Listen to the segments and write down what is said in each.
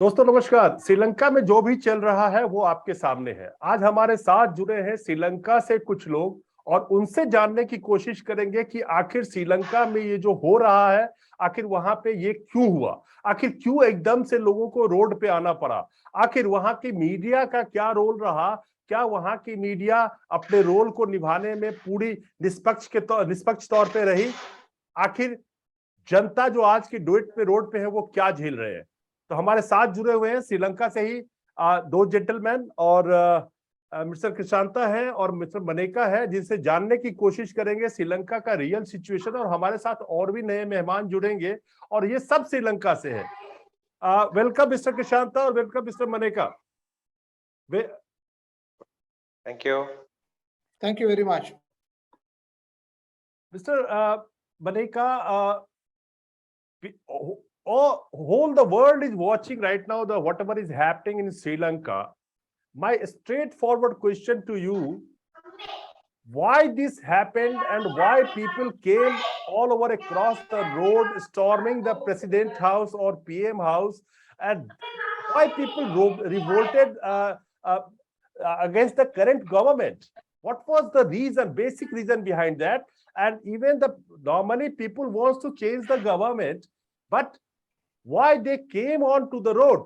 दोस्तों नमस्कार। श्रीलंका में जो भी चल रहा है वो आपके सामने है। आज हमारे साथ जुड़े हैं श्रीलंका से कुछ लोग और उनसे जानने की कोशिश करेंगे कि आखिर श्रीलंका में ये जो हो रहा है, आखिर वहां पे ये क्यों हुआ, आखिर क्यों एकदम से लोगों को रोड पे आना पड़ा, आखिर वहां की मीडिया का क्या रोल रहा, क्या वहां की मीडिया अपने रोल को निभाने में पूरी निष्पक्ष तौर पे रही, आखिर जनता जो आज की डेट पे रोड पे है वो क्या झेल रहे हैं। तो हमारे साथ जुड़े हुए हैं श्रीलंका से ही दो जेंटलमैन और मिस्टर कृषांता है और मिस्टर मनेका है, जिनसे जानने की कोशिश करेंगे श्रीलंका का रियल सिचुएशन। और हमारे साथ और भी नए मेहमान जुड़ेंगे और ये सब श्रीलंका से है। वेलकम मिस्टर कृषांता और welcome mister Maneka. Thank you. Thank you very much. Mr. Maneka, whole the world is watching right now the whatever is happening in Sri Lanka. My straightforward question to you: why this happened and why people came all over across the road storming the president house or PM house, and why people revolted against the current government? What was the reason, basic reason behind that? And even the normally people wants to change the government, but why they came on to the road?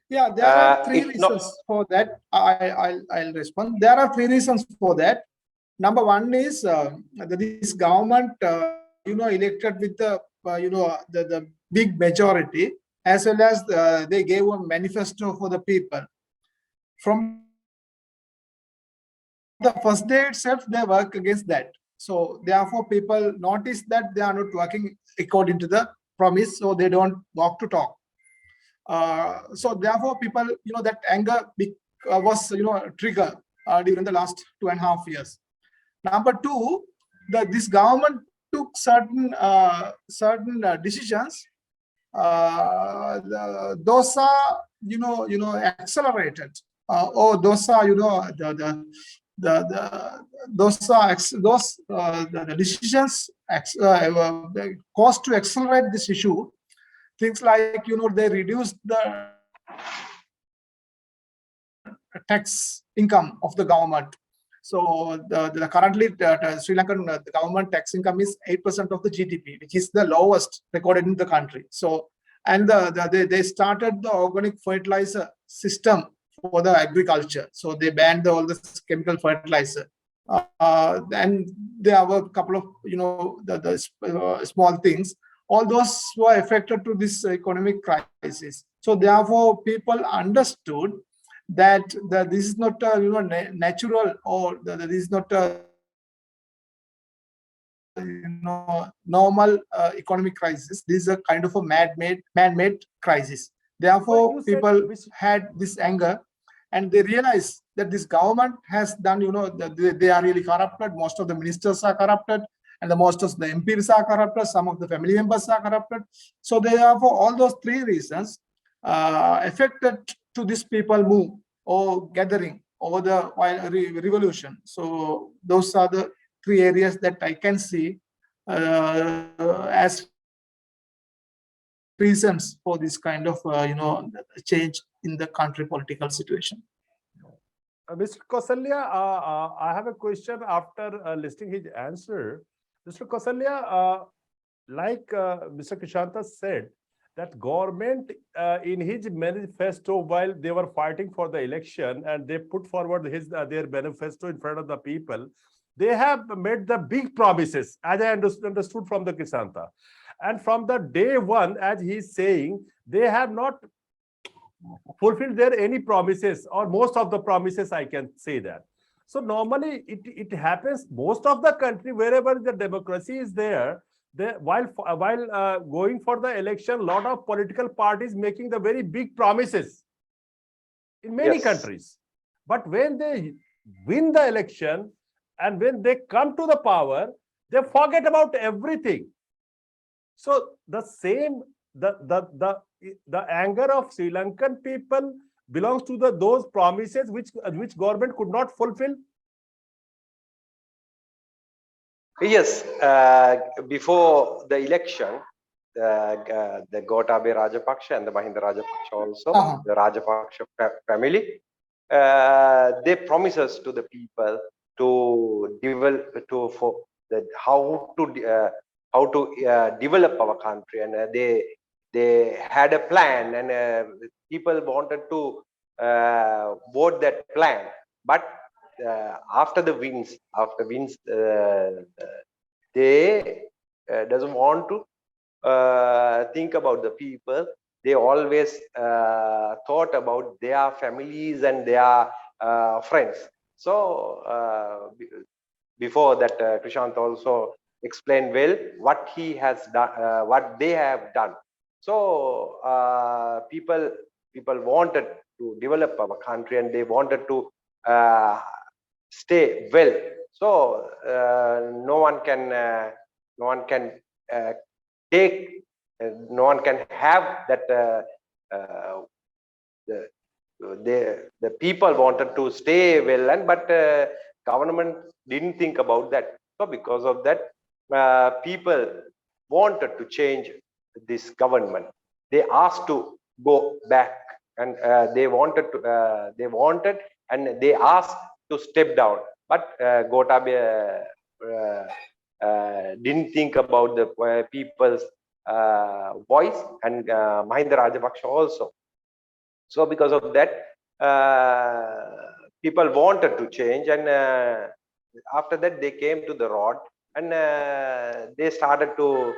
Yeah, there are three reasons for that. I'll respond. There are three reasons for that. Number one is this government, elected with the big majority, as well as they gave a manifesto for the people. From the first day itself, they work against that. So therefore, people notice that they are not working according to the promise, so they don't walk to talk. So therefore, people, that anger was, trigger during the last 2.5 years. Number two, this government took certain decisions. Those are, accelerated, or those are, the decisions caused to accelerate this issue. Things like, they reduced the tax income of the government. So currently Sri Lankan the government tax income is 8% of the GDP, which is the lowest recorded in the country. So, and they started the organic fertilizer system for the agriculture. So they banned all the chemical fertilizer. And there were a couple of, the small things. All those were affected to this economic crisis. So therefore, people understood that this is not a natural, or this is not a normal economic crisis. This is a kind of a man-made crisis. Therefore, people had this anger, and they realized that this government has done, they are really corrupted. Most of the ministers are corrupted, and most of the MPs are corrupted. Some of the family members are corrupted. So therefore, all those three reasons affected to this people move or gathering over the revolution. So those are the three areas that I can see as reasons for this kind of change in the country political situation. Mr. Kausalya, I have a question after listening his answer. Mr. Kausalya, like Mr. Krishanta said, that government in his manifesto, while they were fighting for the election and they put forward their manifesto in front of the people, they have made the big promises, as I understood from the Krishanta. And from the day one, as he is saying, they have not fulfilled their any promises, or most of the promises, I can say that. So normally it happens most of the country, wherever the democracy is there, while going for the election, a lot of political parties making the very big promises in many countries. But when they win the election and when they come to the power, they forget about everything. So the same, the anger of Sri Lankan people belongs to those promises which government could not fulfill. Yes, before the election, the Gotabaya Rajapaksa and the Mahinda Rajapaksa also, Uh-huh. the Rajapaksa family, they promise us to the people to develop how to develop our country, and they had a plan, and people wanted to vote that plan, but after wins, they doesn't want to think about the people. They always thought about their families and their friends. So before that, Krishant also explained well what he has done, what they have done. So people wanted to develop our country, and they wanted to stay well. So no one can take, no one can have that. The people wanted to stay well, and but government didn't think about that. So because of that, people wanted to change this government. They asked to go back, and they wanted and they asked to step down, but Gotabaya didn't think about the people's voice, and Mahinda Rajapaksa also. So because of that, people wanted to change, and after that they came to the road, and they started to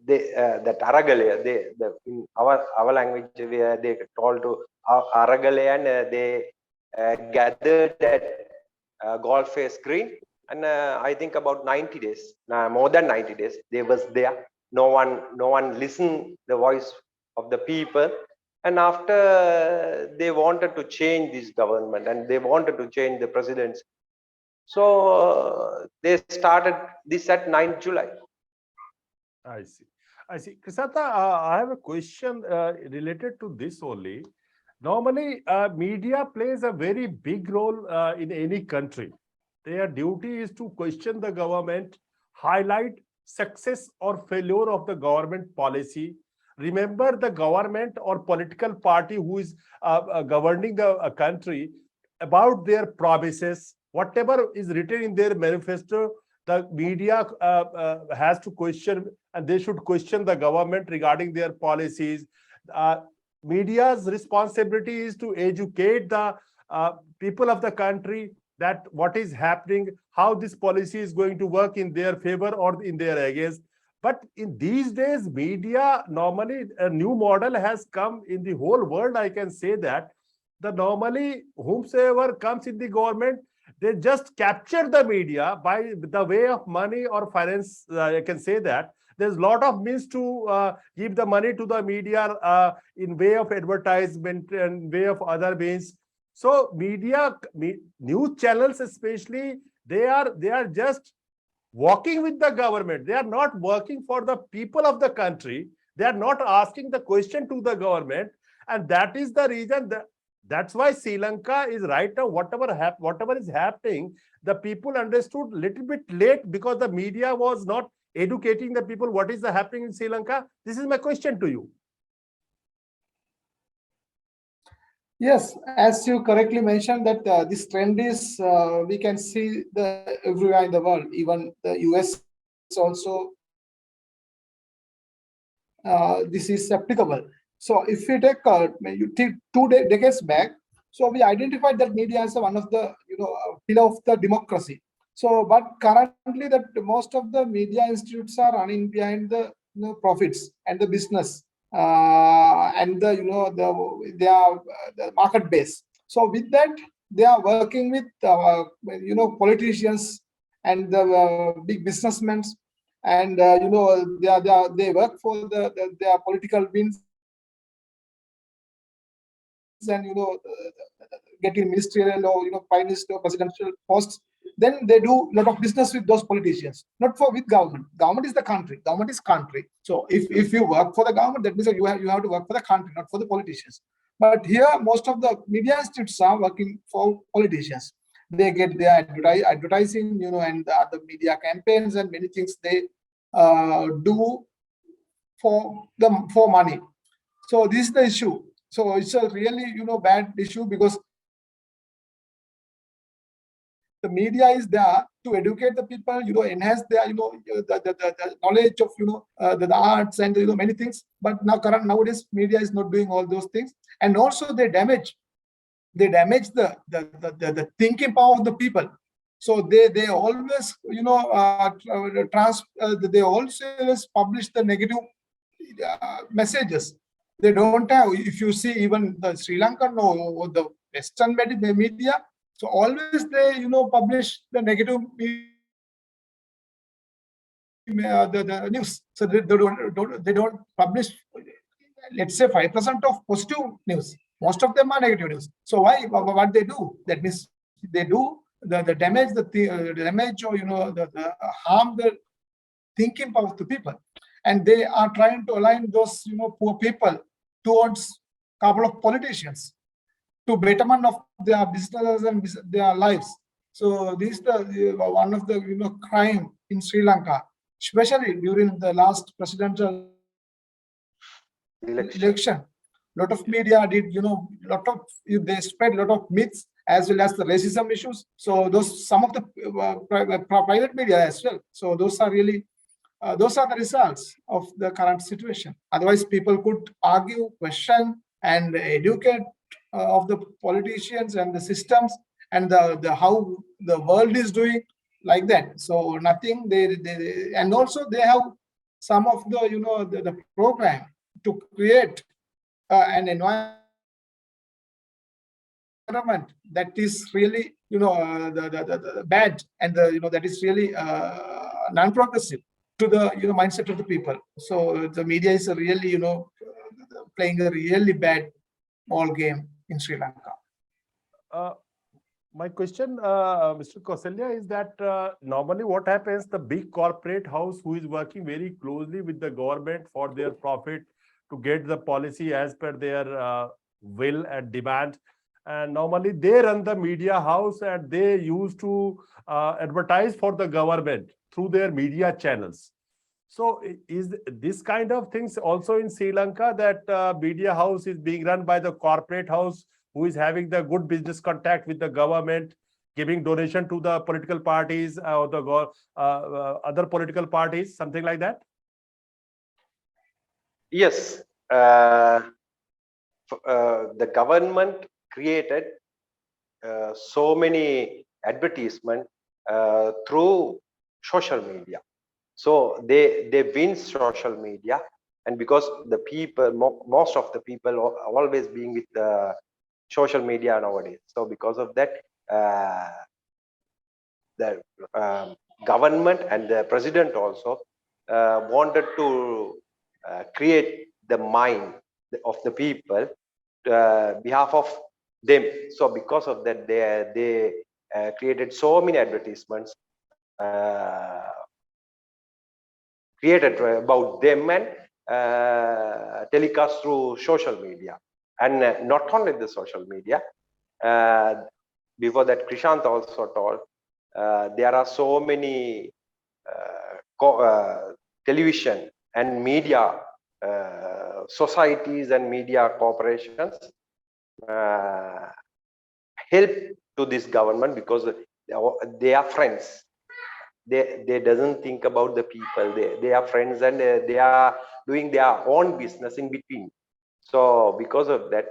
that Aragale, in our language they told to Aragale, and they gathered at Golf Face Green, and I think about 90 days, more than 90 days, they was there. No one listened the voice of the people, and after they wanted to change this government, and they wanted to change the presidents. So they started this at 9th July. I see. I see. Krisata, I have a question related to this only. Normally, media plays a very big role in any country. Their duty is to question the government, highlight success or failure of the government policy. Remember the government or political party who is governing the country about their promises, whatever is written in their manifesto, the media has to question, and they should question the government regarding their policies. Media's responsibility is to educate the people of the country that what is happening, how this policy is going to work in their favor or in their against. But in these days, media, normally a new model has come in the whole world. I can say that the normally whomsoever comes in the government, they just capture the media by the way of money or finance. I can say that there's a lot of means to give the money to the media in way of advertisement and way of other means. So media, news channels especially, they are just working with the government. They are not working for the people of the country. They are not asking the question to the government, and that is the reason that's why Sri Lanka is right now, whatever is happening, the people understood little bit late because the media was not educating the people what is happening in Sri Lanka. This is my question to you. Yes, as you correctly mentioned that this trend is we can see everywhere in the world, even the US also. This is applicable. So if we take you take 2 decades back, so we identified that media as one of the pillar of the democracy. So, but currently that most of the media institutes are running behind the profits and the business and they are the market base. So with that, they are working with politicians and the big businessmen, and they work for their political wins, and getting ministerial or prime minister, presidential posts. Then they do a lot of business with those politicians, not with government. Government is the country. Government is country. So if you work for the government, that means that you have to work for the country, not for the politicians. But here, most of the media institutes are working for politicians. They get their advertising, and the other media campaigns and many things. do for money. So this is the issue. So it's a really bad issue, because the media is there to educate the people, enhance their the knowledge of the arts and many things. But nowadays media is not doing all those things, and also they damage the thinking power of the people. So they always they always publish the negative messages. They don't have, if you see even the Sri Lankan or the Western media, so always they publish the negative the news. So they don't publish, let's say, 5% of positive news. Most of them are negative news. So why? What they do? That means they do the damage, the damage, or the harm the thinking power of the people, and they are trying to align those poor people towards a couple of politicians to betterment of their businesses and their lives. So this is the one of the crime in Sri Lanka, especially during the last presidential election. Lot of media did they spread a lot of myths as well as the racism issues. So those, some of the private media as well. So those are really those are the results of the current situation. Otherwise, people could argue, question, and educate of the politicians and the systems and the how the world is doing, like that. So nothing. They and also they have some of the the program to create an environment that is really the bad, and that is really non-progressive to the mindset of the people. So the media is really playing a really bad ball game in Sri Lanka. My question, Mr. Kausalya, is that normally what happens, the big corporate house who is working very closely with the government for their profit to get the policy as per their will and demand, and normally they run the media house and they used to advertise for the government through their media channels. So is this kind of things also in Sri Lanka, that media house is being run by the corporate house who is having the good business contact with the government, giving donation to the political parties or the other political parties, something like that? Yes, the government created so many advertisement through social media. So they win social media, and because the people, most of the people are always being with the social media nowadays. So because of that, the government and the president also wanted to create the mind of the people behalf of them. So because of that, they created so many advertisements created about them and telecast through social media. And not only the social media, before that Krishant also told, there are so many television and media societies and media corporations help to this government, because they are friends. They doesn't think about the people. They are friends, and they are doing their own business in between. So because of that,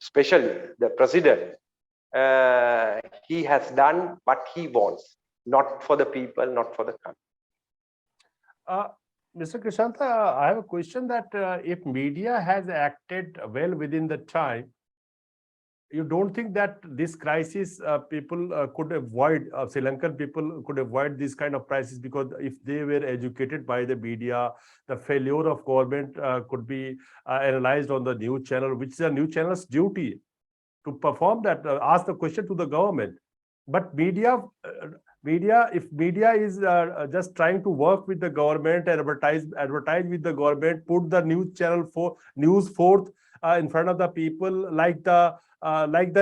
especially the president, he has done what he wants, not for the people, not for the country. Mr. Krishanta, I have a question that if media has acted well within the time, you don't think that this crisis people could avoid, Sri Lankan people could avoid this kind of crisis, because if they were educated by the media, the failure of government could be analyzed on the news channel, which is a news channel's duty to perform that, ask the question to the government. But media, if media is just trying to work with the government and advertise with the government, put the news channel for news forth in front of the people, like the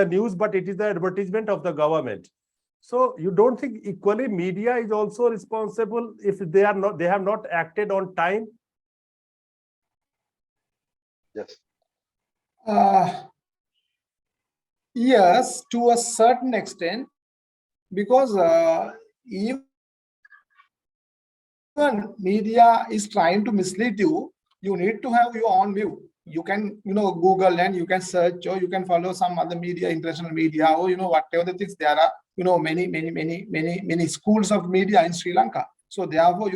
news, but it is the advertisement of the government. So you don't think equally media is also responsible if they have not acted on time? Yes. Yes, to a certain extent, because even media is trying to mislead you, you need to have your own view. You can, Google and you can search, or you can follow some other media, international media, or whatever the things. There are many schools of media in Sri Lanka. So therefore,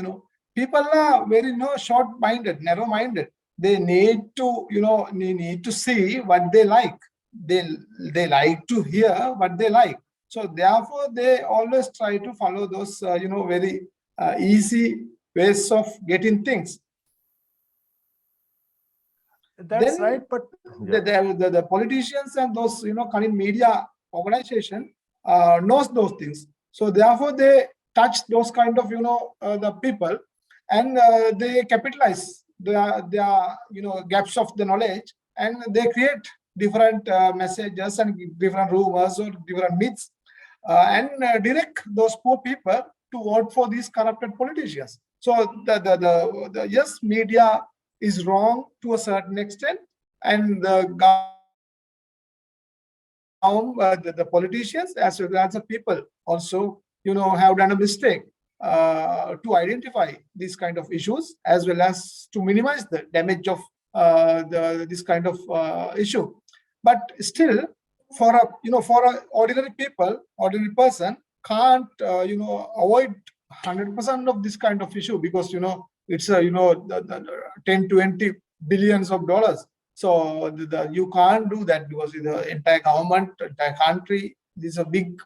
people are very short-minded, narrow-minded. They need to need to see what they like. They like to hear what they like. So therefore, they always try to follow those very easy ways of getting things. That's Then right, but the politicians and those kind of media organization knows those things. So therefore, they touch those kind of the people, and they capitalize their gaps of the knowledge, and they create different messages and different rumors or different myths, and direct those poor people to vote for these corrupted politicians. So the yes, media is wrong to a certain extent, and the politicians as well as the people also have done a mistake to identify these kind of issues, as well as to minimize the damage of this kind of issue. But still, for a ordinary person can't avoid 100% of this kind of issue, because it's the 10 20 billions of dollars. So you can't do that, because the entire government, entire country, this is a big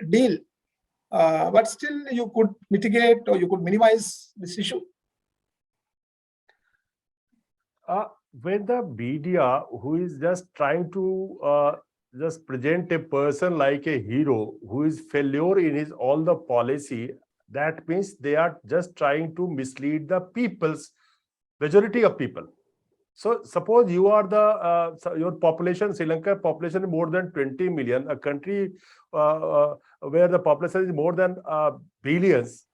deal. But still, you could mitigate or you could minimize this issue. When the media, who is just trying to just present a person like a hero who is failure in his all the policy, that means they are just trying to mislead the majority of people. So suppose you are your population, Sri Lanka population is more than 20 million, a country where the population is more than billions.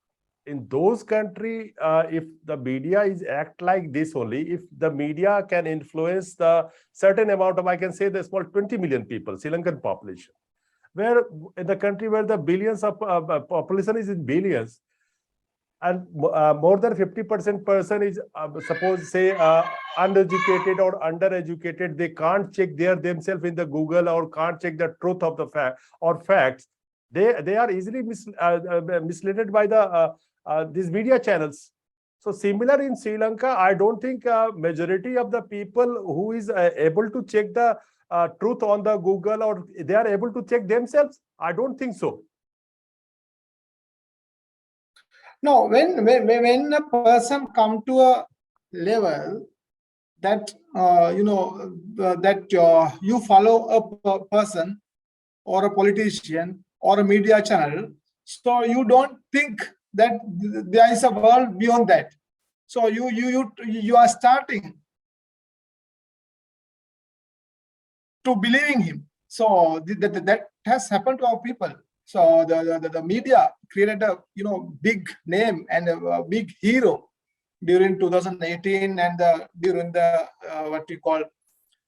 In those country, if the media is act like this only, if the media can influence the certain amount of, I can say the small 20 million people, Sri Lankan population, where in the country where the billions of population is in billions, and more than 50% person is suppose say uneducated or undereducated, they can't check themselves in the Google, or can't check the truth of the facts. They are easily misled by the these media channels. So similar in Sri Lanka, I don't think majority of the people who is able to check the truth on the Google, or they are able to check themselves. I don't think so. No, when a person come to a level that you follow a person or a politician or a media channel, so you don't think that there is a world beyond that. So you are starting to believing him. So that has happened to our people. So the media created a big name and a big hero during 2018, and during the what we call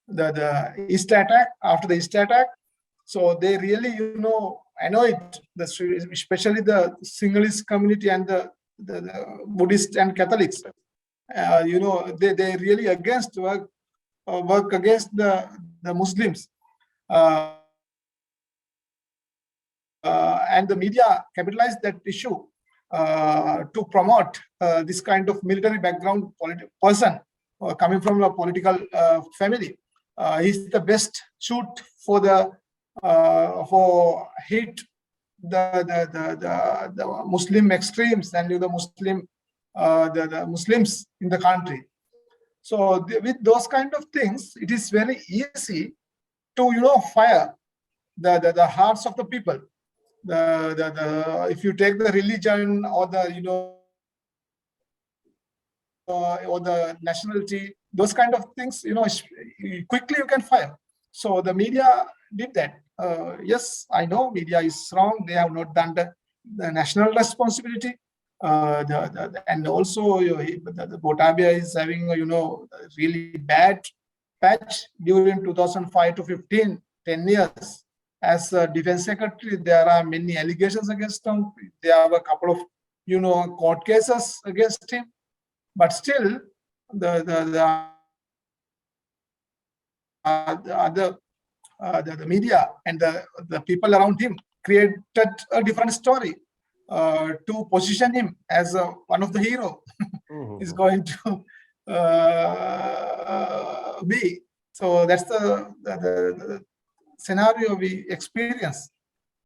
the Easter attack. After the Easter attack, so they really annoyed especially the Sinhalese community and the Buddhist and Catholics. They really work against the Muslims. And the media capitalized that issue to promote this kind of military background person coming from a political family. He's the best shoot for hate the Muslim extremes and the Muslims in the country. So with those kind of things, it is very easy to fire the hearts of the people. If you take the religion or the or the nationality, those kind of things, quickly you can fire. So the media did that. Yes, I know media is wrong. They have not done the national responsibility. And also the Botabia is having really bad patch during 2005 to 15, 10 years. As a defense secretary, there are many allegations against him. There are a couple of court cases against him. But still, the media and the people around him created a different story to position him as one of the hero is going to be. So that's the scenario we experience.